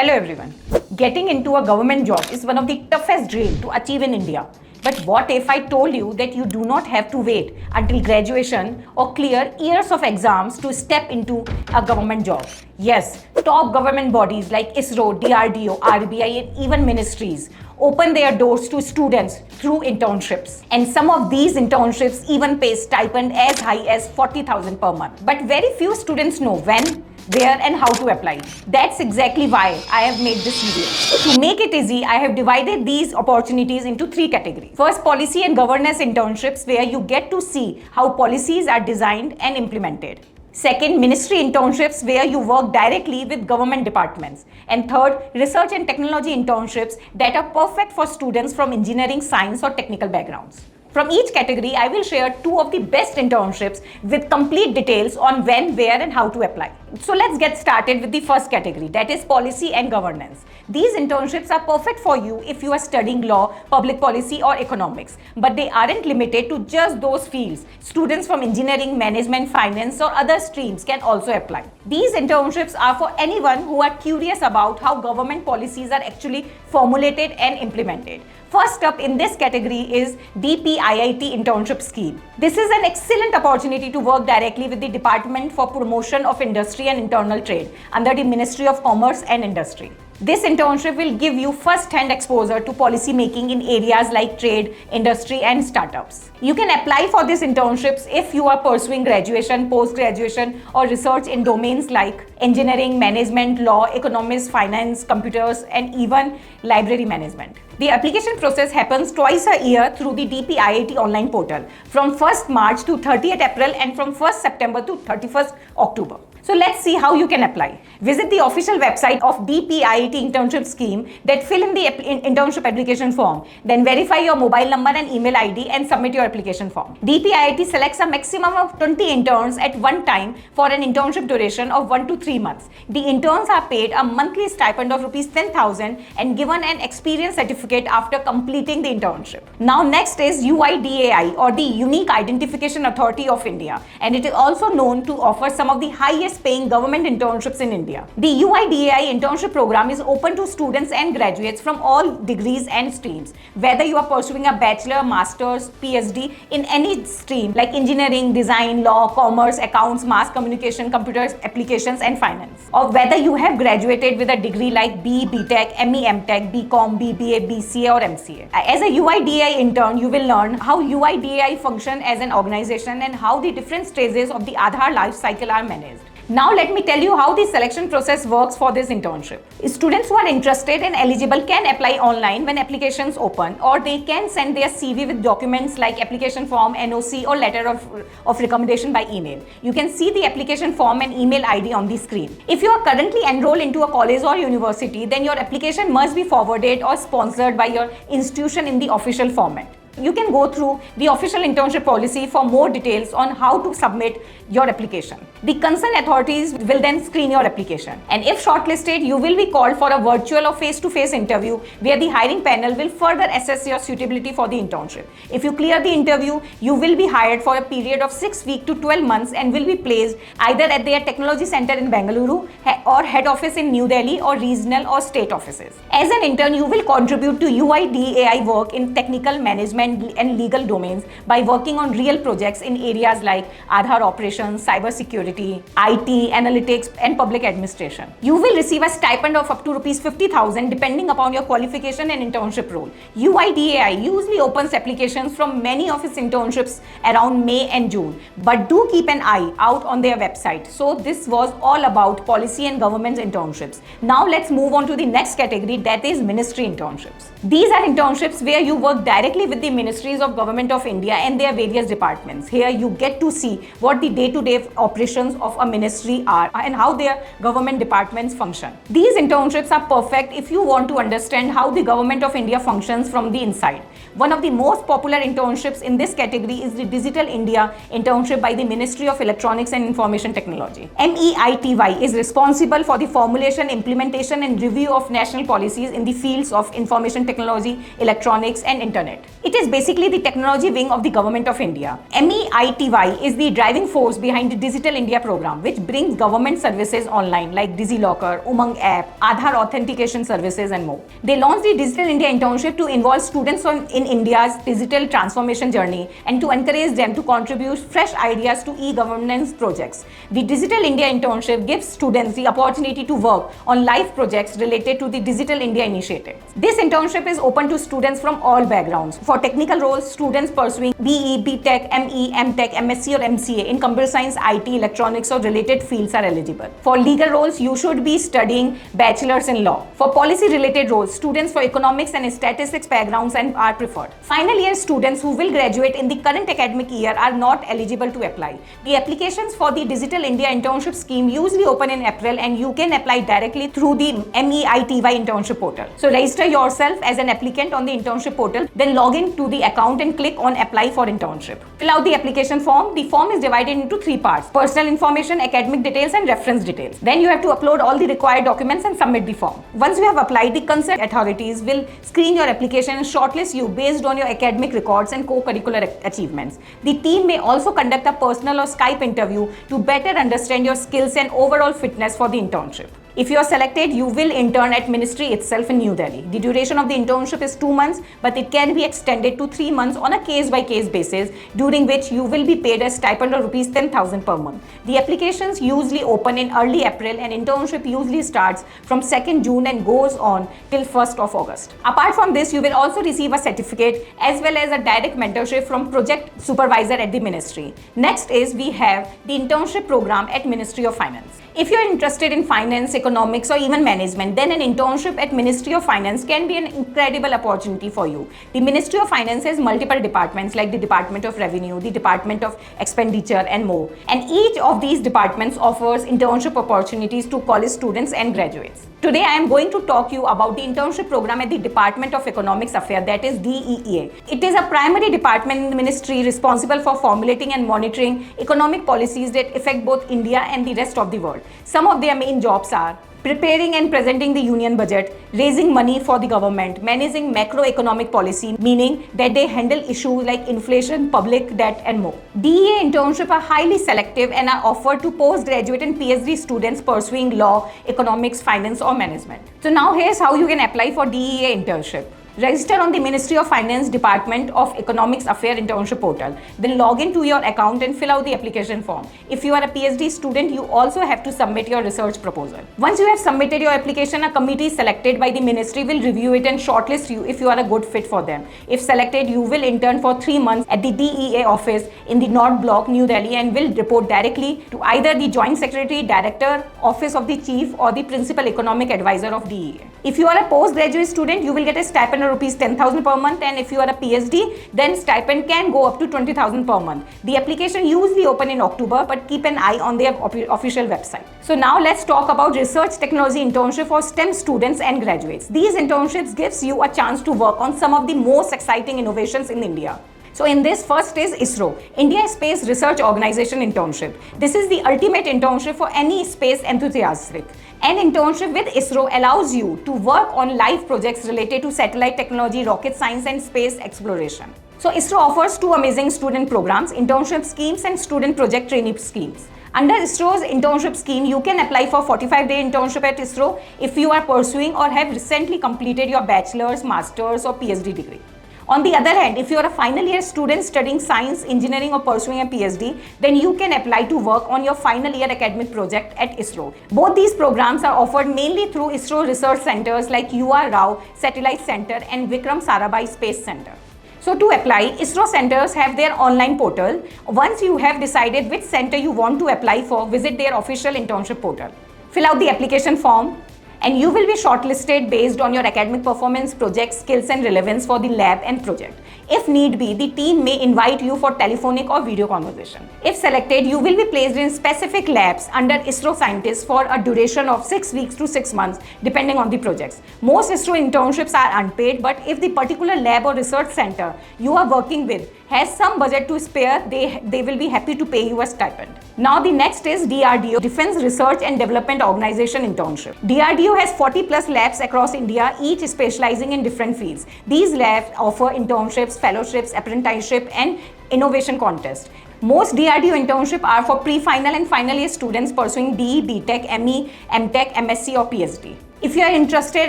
Hello everyone. Getting into a government job is one of the toughest dreams to achieve in India. But what if I told you that you do not have to wait until graduation or clear years of exams to step into a government job? Yes, top government bodies like ISRO, DRDO, RBI and even ministries open their doors to students through internships. And some of these internships even pay stipend as high as 40,000 per month. But very few students know when, where and how to apply. That's exactly why I have made this video. To make it easy, I have divided these opportunities into three categories. First, policy and governance internships, where you get to see how policies are designed and implemented. Second, ministry internships, where you work directly with government departments. And third, research and technology internships that are perfect for students from engineering, science or technical backgrounds. From each category, I will share two of the best internships with complete details on when, where and how to apply. So let's get started with the first category, that is policy and governance. These internships are perfect for you if you are studying law, public policy or economics, but they aren't limited to just those fields. Students from engineering, management, finance or other streams can also apply. These internships are for anyone who are curious about how government policies are actually formulated and implemented. First up in this category is DPIIT Internship scheme. This is an excellent opportunity to work directly with the Department for Promotion of Industry and Internal Trade under the Ministry of Commerce and Industry. This internship will give you first-hand exposure to policy making in areas like trade, industry and startups. You can apply for these internships if you are pursuing graduation, post-graduation or research in domains like engineering, management, law, economics, finance, computers and even library management. The application process happens twice a year through the DPIIT online portal from 1st March to 30th April and from 1st September to 31st October. So let's see how you can apply. Visit the official website of DPIIT Internship scheme, that fill in the internship application form. Then verify your mobile number and email ID and submit your application form. DPIIT selects a maximum of 20 interns at one time for an internship duration of 1 to 3 months. The interns are paid a monthly stipend of Rs 10,000 and given an experience certificate after completing the internship. Now next is UIDAI, or the Unique Identification Authority of India, and it is also known to offer some of the highest paying government internships in India. The UIDAI internship program is open to students and graduates from all degrees and streams, whether you are pursuing a bachelor, master's, PhD in any stream like engineering, design, law, commerce, accounts, mass communication, computer applications and finance, or whether you have graduated with a degree like BE, BTech, ME, MTech, BCom, BBA, BCA or MCA. As a UIDAI intern, you will learn how UIDAI function as an organization and how the different stages of the Aadhaar life cycle are managed. Now let me tell you how the selection process works for this internship. Students who are interested and eligible can apply online when applications open, or they can send their CV with documents like application form, NOC or letter of recommendation by email. You can see the application form and email ID on the screen. If you are currently enrolled into a college or university, then your application must be forwarded or sponsored by your institution in the official format. You can go through the official internship policy for more details on how to submit your application. The concerned authorities will then screen your application, and if shortlisted, you will be called for a virtual or face-to-face interview where the hiring panel will further assess your suitability for the internship. If you clear the interview, you will be hired for a period of 6 weeks to 12 months and will be placed either at their technology center in Bengaluru or head office in New Delhi or regional or state offices. As an intern, you will contribute to UIDAI work in technical, management and legal domains by working on real projects in areas like Aadhaar operations, cyber security, IT, analytics and public administration. You will receive a stipend of up to Rs 50,000 depending upon your qualification and internship role. UIDAI usually opens applications from many of its internships around May and June, but do keep an eye out on their website. So this was all about policy and government internships. Now let's move on to the next category, that is ministry internships. These are internships where you work directly with the ministries of Government of India and their various departments. Here you get to see what the day-to-day operations of a ministry are and how their government departments function. These internships are perfect if you want to understand how the Government of India functions from the inside. One of the most popular internships in this category is the Digital India Internship by the Ministry of Electronics and Information Technology. MEITY is responsible for the formulation, implementation and review of national policies in the fields of information technology, electronics and internet. It is basically the technology wing of the Government of India. MEITY is the driving force behind the Digital India program, which brings government services online like DigiLocker, Umang app, Aadhaar authentication services and more. They launched the Digital India Internship to involve students in India's digital transformation journey and to encourage them to contribute fresh ideas to e-governance projects. The Digital India Internship gives students the opportunity to work on live projects related to the Digital India initiative. This internship is open to students from all backgrounds. For technical roles, students pursuing BE, BTech, ME, MTech, MSc or MCA in computer science, IT, electronics or related fields are eligible. For legal roles, you should be studying bachelor's in law. For policy related roles, students for economics and statistics backgrounds are preferred. Final year students who will graduate in the current academic year are not eligible to apply. The applications for the Digital India Internship scheme usually open in April and you can apply directly through the MEITY Internship portal. So register yourself as an applicant on the internship portal, then log in to the account and click on apply for internship. Fill out the application form. The form is divided into 3 parts: personal information, academic details and reference details. Then you have to upload all the required documents and submit the form. Once you have applied, the concerned authorities will screen your application and shortlist you based on your academic records and co-curricular achievements. The team may also conduct a personal or Skype interview to better understand your skills and overall fitness for the internship. If you are selected, you will intern at Ministry itself in New Delhi. The duration of the internship is 2 months, but it can be extended to 3 months on a case-by-case basis, during which you will be paid a stipend of rupees 10,000 per month. The applications usually open in early April and internship usually starts from 2nd June and goes on till 1st of August. Apart from this, you will also receive a certificate as well as a direct mentorship from project supervisor at the ministry. Next is we have the internship program at Ministry of Finance. If you are interested in finance, economics or even management, then an internship at Ministry of Finance can be an incredible opportunity for you. The Ministry of Finance has multiple departments like the Department of Revenue, the Department of Expenditure and more. And each of these departments offers internship opportunities to college students and graduates. Today I am going to talk you about the internship program at the Department of Economics Affairs, that is DEA. It is a primary department in the ministry responsible for formulating and monitoring economic policies that affect both India and the rest of the world. Some of their main jobs are preparing and presenting the union budget, raising money for the government, managing macroeconomic policy, meaning that they handle issues like inflation, public debt and more. DEA internships are highly selective and are offered to postgraduate and PhD students pursuing law, economics, finance or management. So now here's how you can apply for DEA internship. Register on the Ministry of Finance Department of Economics Affairs internship portal. Then log into your account and fill out the application form. If you are a PhD student, you also have to submit your research proposal. Once you have submitted your application, a committee selected by the ministry will review it and shortlist you if you are a good fit for them. If selected, you will intern for 3 months at the DEA office in the North Block, New Delhi, and will report directly to either the Joint Secretary, Director, Office of the Chief or the Principal Economic Advisor of DEA. If you are a postgraduate student, you will get a stipend of rupees 10,000 per month, and if you are a PhD, then stipend can go up to 20,000 per month. The application usually open in October, but keep an eye on their official website. So now let's talk about research technology internship for STEM students and graduates. These internships gives you a chance to work on some of the most exciting innovations in India. So in this, first is ISRO, India Space Research Organization Internship. This is the ultimate internship for any space enthusiastic. An internship with ISRO allows you to work on live projects related to satellite technology, rocket science and space exploration. So ISRO offers 2 amazing student programs, internship schemes and student project trainee schemes. Under ISRO's internship scheme, you can apply for 45-day internship at ISRO if you are pursuing or have recently completed your bachelor's, master's or PhD degree. On the other hand, if you are a final year student studying science, engineering or pursuing a PhD, then you can apply to work on your final year academic project at ISRO. Both these programs are offered mainly through ISRO research centers like UR Rao Satellite Center and Vikram Sarabhai Space Center. So to apply, ISRO centers have their online portal. Once you have decided which center you want to apply for, visit their official internship portal. Fill out the application form, and you will be shortlisted based on your academic performance, project skills and relevance for the lab and project. If need be, the team may invite you for telephonic or video conversation. If selected, you will be placed in specific labs under ISRO scientists for a duration of 6 weeks to 6 months, depending on the projects. Most ISRO internships are unpaid, but if the particular lab or research center you are working with has some budget to spare, they will be happy to pay you a stipend. Now the next is DRDO, Defense Research and Development Organization Internship. DRDO DRDO has 40 plus labs across India, each specializing in different fields. These labs offer internships, fellowships, apprenticeship, and innovation contests. Most DRDO internship are for pre-final and final year students pursuing BE, BTech, ME, MTech, MSc or PhD. If you are interested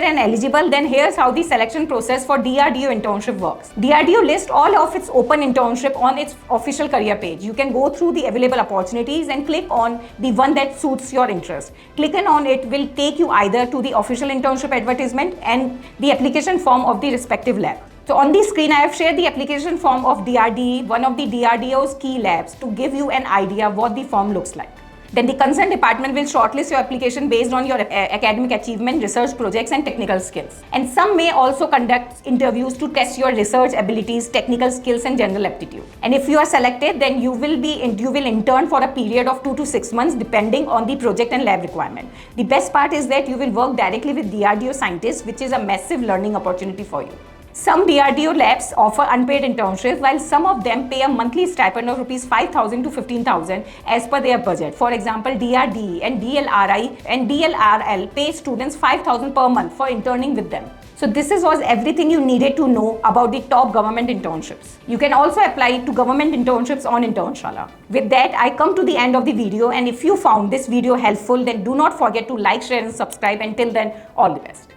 and eligible, then here's how the selection process for DRDO internship works. DRDO lists all of its open internship on its official career page. You can go through the available opportunities and click on the one that suits your interest. Clicking on it will take you either to the official internship advertisement and the application form of the respective lab. So on the screen, I have shared the application form of DRDE, one of the DRDO's key labs, to give you an idea what the form looks like. Then the concerned department will shortlist your application based on your academic achievement, research projects and technical skills. And some may also conduct interviews to test your research abilities, technical skills and general aptitude. And if you are selected, then you will intern for a period of 2 to 6 months depending on the project and lab requirement. The best part is that you will work directly with DRDO scientists, which is a massive learning opportunity for you. Some DRDO labs offer unpaid internships, while some of them pay a monthly stipend of rupees 5,000 to 15,000 as per their budget. For example, DRDE and DLRI and DLRL pay students 5,000 per month for interning with them. So this was everything you needed to know about the top government internships. You can also apply to government internships on Internshala. With that, I come to the end of the video, and if you found this video helpful, then do not forget to like, share and subscribe. Until then, all the best.